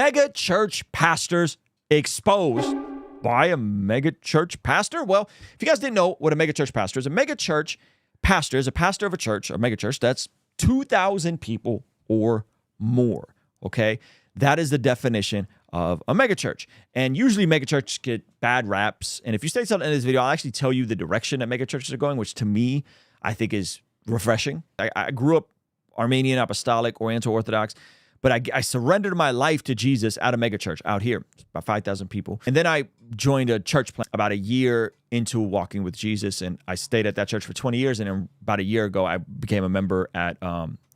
Mega church pastors exposed by a mega church pastor. Well, if you guys didn't know what a mega church pastor is, a mega church pastor is a pastor of a church, a mega church, that's 2,000 people or more, okay? That is the definition of a mega church. And usually mega churches get bad raps. And if you stay something in this video, I'll actually tell you the direction that mega churches are going, which to me, I think is refreshing. I grew up Armenian, Apostolic, Oriental Orthodox, but I surrendered my life to Jesus at a mega church out here, about 5,000 people. And then I joined a church plant about a year into walking with Jesus, and I stayed at that church for 20 years. And then about a year ago, I became a member at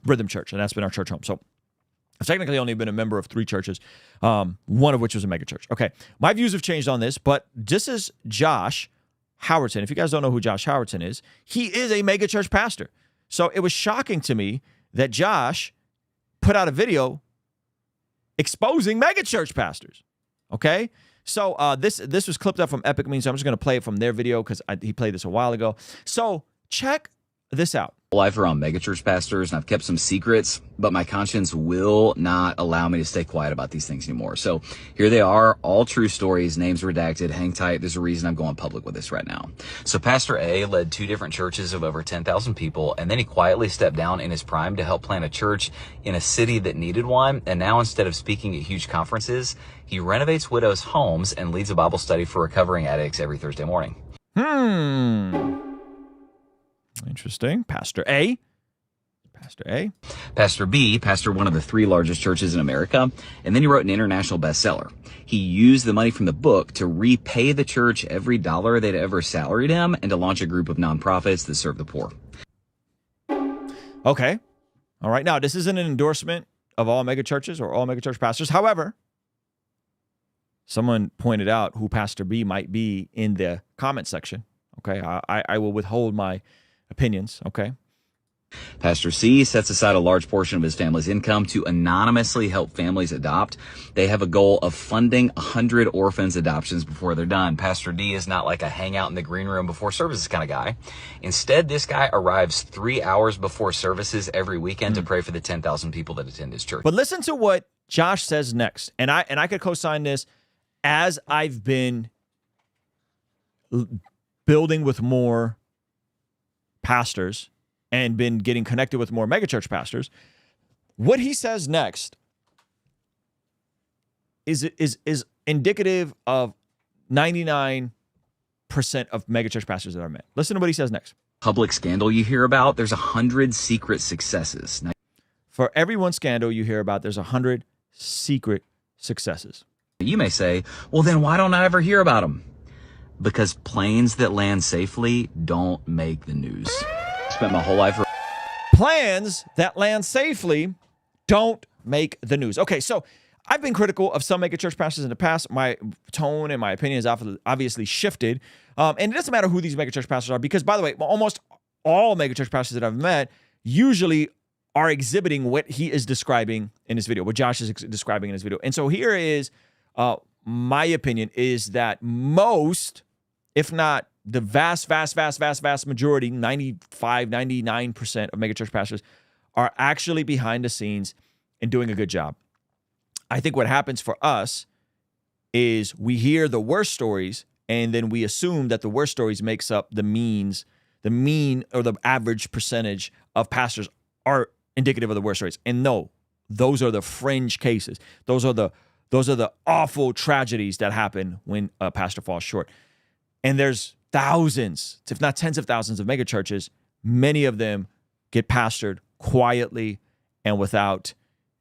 Rhythm Church, and that's been our church home. So I've technically only been a member of 3 churches, one of which was a mega church. Okay, my views have changed on this, but this is Josh Howerton. If you guys don't know who Josh Howerton is, he is a mega church pastor. So it was shocking to me that Josh put out a video exposing mega church pastors. Okay, so this was clipped up from Epic Memes. So I'm just going to play it from their video because he played this a while ago. So check this out. Life around megachurch pastors, and I've kept some secrets, but my conscience will not allow me to stay quiet about these things anymore. So here they are, all true stories, names redacted. Hang tight. There's a reason I'm going public with this right now. So Pastor A led 2 different churches of over 10,000 people, and then he quietly stepped down in his prime to help plant a church in a city that needed one. And now instead of speaking at huge conferences, he renovates widows' homes and leads a Bible study for recovering addicts every Thursday morning. Interesting. Pastor A. Pastor A. Pastor B pastored one of the 3 largest churches in America, and then he wrote an international bestseller. He used the money from the book to repay the church every dollar they'd ever salaried him and to launch a group of nonprofits that serve the poor. Okay. All right. Now, this isn't an endorsement of all mega churches or all mega church pastors. However, someone pointed out who Pastor B might be in the comment section. Okay. I will withhold my opinions, okay? Pastor C sets aside a large portion of his family's income to anonymously help families adopt. They have a goal of funding 100 orphans adoptions before they're done. Pastor D is not like a hangout in the green room before services kind of guy. Instead, this guy arrives 3 hours before services every weekend to pray for the 10,000 people that attend his church. But listen to what Josh says next. And I could co-sign this as I've been building with more pastors and been getting connected with more megachurch pastors. What he says next is indicative of 99% of megachurch pastors that I've met. Listen to what he says next. Public scandal you hear about, there's 100 secret successes. Now, for every one scandal you hear about, there's 100 secret successes. You may say, well, then why don't I ever hear about them? Because planes that land safely don't make the news. Spent my whole life. Plans that land safely don't make the news. Okay, so I've been critical of some megachurch pastors in the past. My tone and my opinion has obviously shifted. And it doesn't matter who these megachurch pastors are because, by the way, almost all megachurch pastors that I've met usually are exhibiting what he is describing in this video, what Josh is describing in this video. And so here is my opinion is that most, if not the vast majority, 95, 99% of megachurch pastors are actually behind the scenes and doing a good job. I think what happens for us is we hear the worst stories and then we assume that the worst stories makes up the mean or the average percentage of pastors are indicative of the worst stories. And no, those are the fringe cases. Those are the awful tragedies that happen when a pastor falls short. And there's thousands, if not tens of thousands of megachurches. Many of them get pastored quietly and without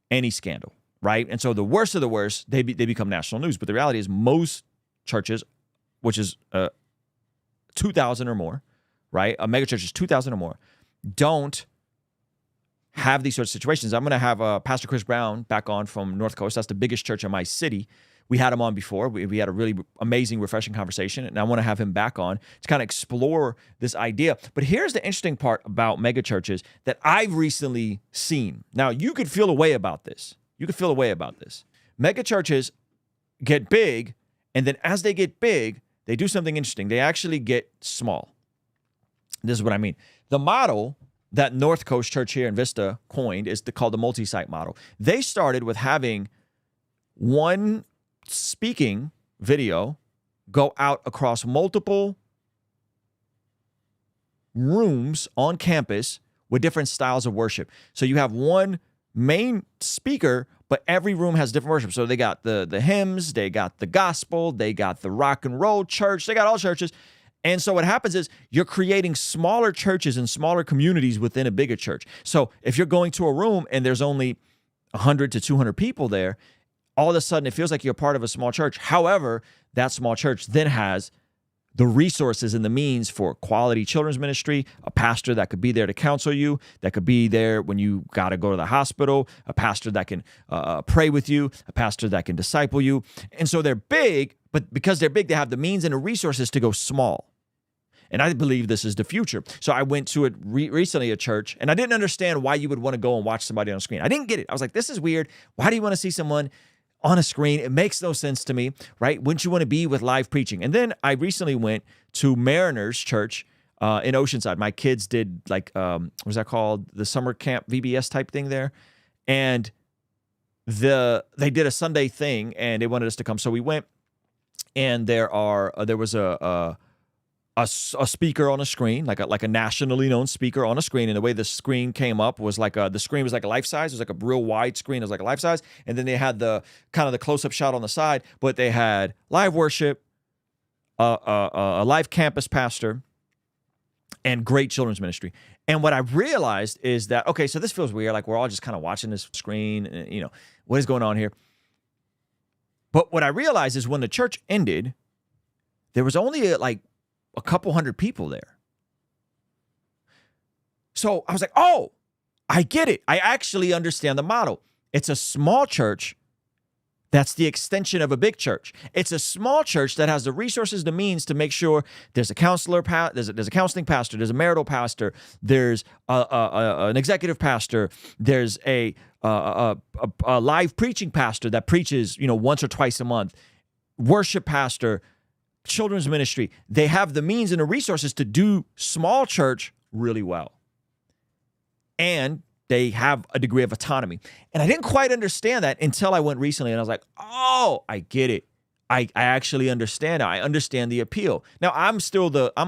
any scandal, right? And so the worst of the worst, they become national news. But the reality is most churches, which is 2,000 or more, right? A megachurch is 2,000 or more, don't have these sorts of situations. I'm going to have Pastor Chris Brown back on from North Coast. That's the biggest church in my city. We had him on before. We had a really amazing, refreshing conversation, and I want to have him back on to kind of explore this idea. But here's the interesting part about megachurches that I've recently seen. Now, you could feel a way about this. Megachurches get big, and then as they get big, they do something interesting. They actually get small. This is what I mean. The model that North Coast Church here in Vista coined is called the multisite model. They started with having one speaking video go out across multiple rooms on campus with different styles of worship. So you have one main speaker, but every room has different worship. So they got the hymns, they got the gospel, they got the rock and roll church, they got all churches. And so what happens is you're creating smaller churches and smaller communities within a bigger church. So if you're going to a room and there's only 100 to 200 people there, all of a sudden it feels like you're part of a small church. However, that small church then has the resources and the means for quality children's ministry, a pastor that could be there to counsel you, that could be there when you got to go to the hospital, a pastor that can pray with you, a pastor that can disciple you. And so they're big, but because they're big, they have the means and the resources to go small. And I believe this is the future. So I went to it recently, a church, and I didn't understand why you would want to go and watch somebody on a screen. I didn't get it. I was like, this is weird. Why do you want to see someone on a screen? It makes no sense to me, right? Wouldn't you want to be with live preaching? And then I recently went to Mariners Church in Oceanside. My kids did like, what was that called? The summer camp VBS type thing there. And they did a Sunday thing and they wanted us to come. So we went, and there was a speaker on a screen, like a nationally known speaker on a screen. And the way the screen came up was like the screen was like a life size. It was like a real wide screen. It was like a life size. And then they had the kind of the close up shot on the side, but they had live worship, a live campus pastor, and great children's ministry. And what I realized is that, okay, so this feels weird. Like we're all just kind of watching this screen, and, you know, what is going on here? But what I realized is when the church ended, there was only like a couple hundred people there. So I was like, oh, I get it. I actually understand the model. It's a small church that's the extension of a big church. It's a small church that has the resources, the means to make sure there's a counselor, there's a counseling pastor, there's a marital pastor, there's an executive pastor, there's a live preaching pastor that preaches, you know, once or twice a month, worship pastor, children's ministry. They have the means and the resources to do small church really well. And they have a degree of autonomy. And I didn't quite understand that until I went recently, and I was like, oh, I get it. I actually understand now. I understand the appeal. Now, I'm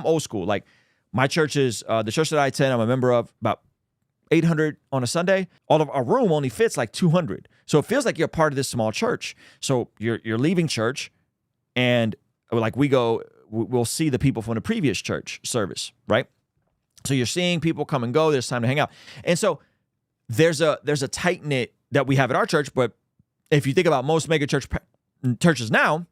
old school. Like my church is, the church that I attend, I'm a member of, about 800 on a Sunday. All of our room only fits like 200. So it feels like you're part of this small church. So you're leaving church, and like we'll see the people from the previous church service, right? So you're seeing people come and go. There's time to hang out. And so there's a tight-knit that we have at our church, but if you think about most mega churches now,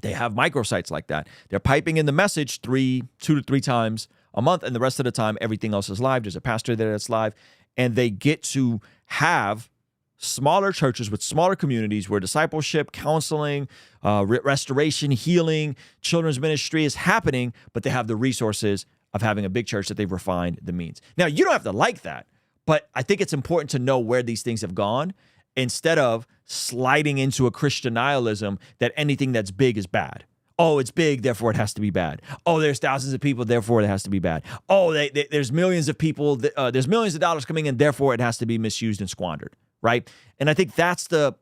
they have microsites like that. They're piping in the message 2 to 3 times a month, and the rest of the time, everything else is live. There's a pastor there that's live, and they get to have smaller churches with smaller communities where discipleship, counseling, restoration, healing, children's ministry is happening, but they have the resources of having a big church that they've refined the means. Now, you don't have to like that, but I think it's important to know where these things have gone instead of sliding into a Christian nihilism that anything that's big is bad. Oh, it's big, therefore it has to be bad. Oh, there's thousands of people, therefore it has to be bad. Oh, there's millions of people, there's millions of dollars coming in, therefore it has to be misused and squandered, right? And I think that's the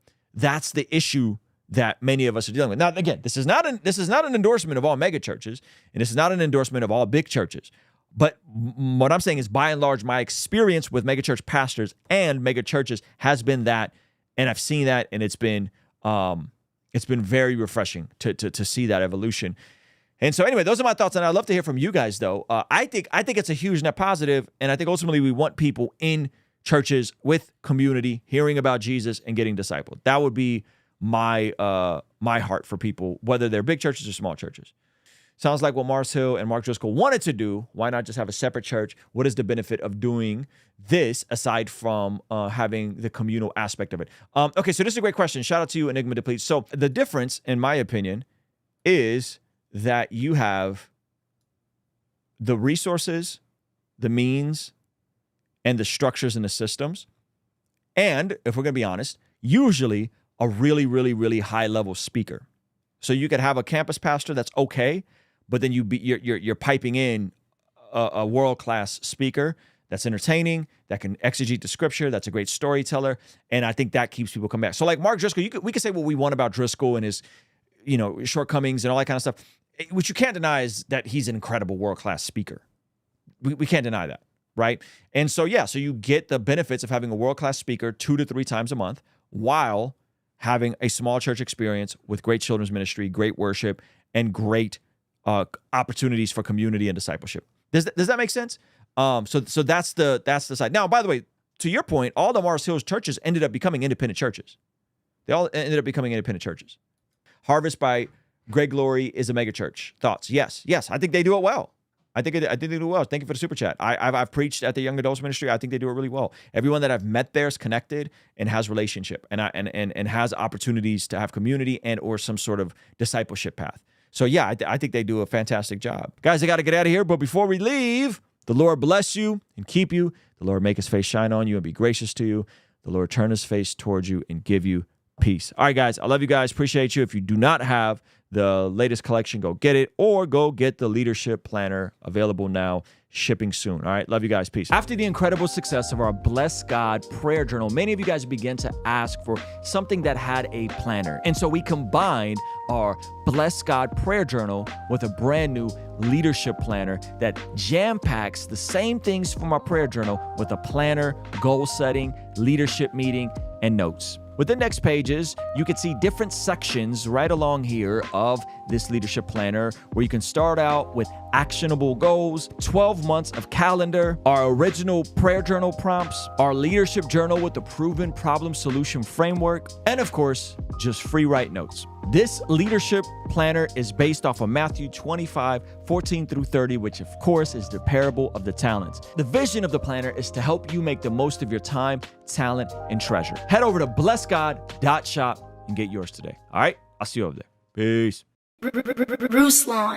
issue that many of us are dealing with. Now, again, this is not an endorsement of all mega churches, and this is not an endorsement of all big churches. But what I'm saying is, by and large, my experience with mega church pastors and mega churches has been that, and I've seen that, and it's been very refreshing to see that evolution. And so, anyway, those are my thoughts, and I'd love to hear from you guys. Though I think it's a huge net positive, and I think ultimately we want people in churches with community hearing about Jesus and getting discipled. That would be my heart for people, whether they're big churches or small churches. Sounds like what Mars Hill and Mark Driscoll wanted to do. Why not just have a separate church? What is the benefit of doing this aside from having the communal aspect of it? Okay, so this is a great question. Shout out to you, Enigma Deplete. So the difference, in my opinion, is that you have the resources, the means, and the structures and the systems. And if we're going to be honest, usually a really, really, really high-level speaker. So you could have a campus pastor that's okay, but then you're piping in a world-class speaker that's entertaining, that can exegete the scripture, that's a great storyteller, and I think that keeps people coming back. So like Mark Driscoll, we could say what we want about Driscoll and his, shortcomings and all that kind of stuff. What you can't deny is that he's an incredible world-class speaker. We can't deny that, right? And so, so you get the benefits of having a world-class speaker 2 to 3 times a month while having a small church experience with great children's ministry, great worship, and great opportunities for community and discipleship. Does that make sense? So that's the side. Now, by the way, to your point, all the Mars Hills churches ended up becoming independent churches. They all ended up becoming independent churches. Harvest by Greg Glory is a mega church. Thoughts? Yes. I think they do it well. I think they do it well. Thank you for the super chat. I've preached at the young adults ministry. I think they do it really well. Everyone that I've met there is connected and has relationship and has opportunities to have community and or some sort of discipleship path. So I think they do a fantastic job. Guys, I got to get out of here. But before we leave, the Lord bless you and keep you. The Lord make his face shine on you and be gracious to you. The Lord turn his face towards you and give you peace. All right, guys, I love you guys. Appreciate you. If you do not have the latest collection, go get it or go get the leadership planner, available now, shipping soon. All right, love you guys. Peace. After the incredible success of our Bless God prayer journal, many of you guys began to ask for something that had a planner. And so we combined our Bless God prayer journal with a brand new leadership planner that jam-packs the same things from our prayer journal with a planner, goal setting, leadership meeting, and notes. With index pages, you can see different sections right along here of this leadership planner where you can start out with actionable goals, 12 months of calendar, our original prayer journal prompts, our leadership journal with the proven problem solution framework, and of course, just free write notes. This leadership planner is based off of Matthew 25:14-30, which of course is the parable of the talents. The vision of the planner is to help you make the most of your time, talent, and treasure. Head over to blessgod.shop and get yours today. All right, I'll see you over there. Peace. Ruslan.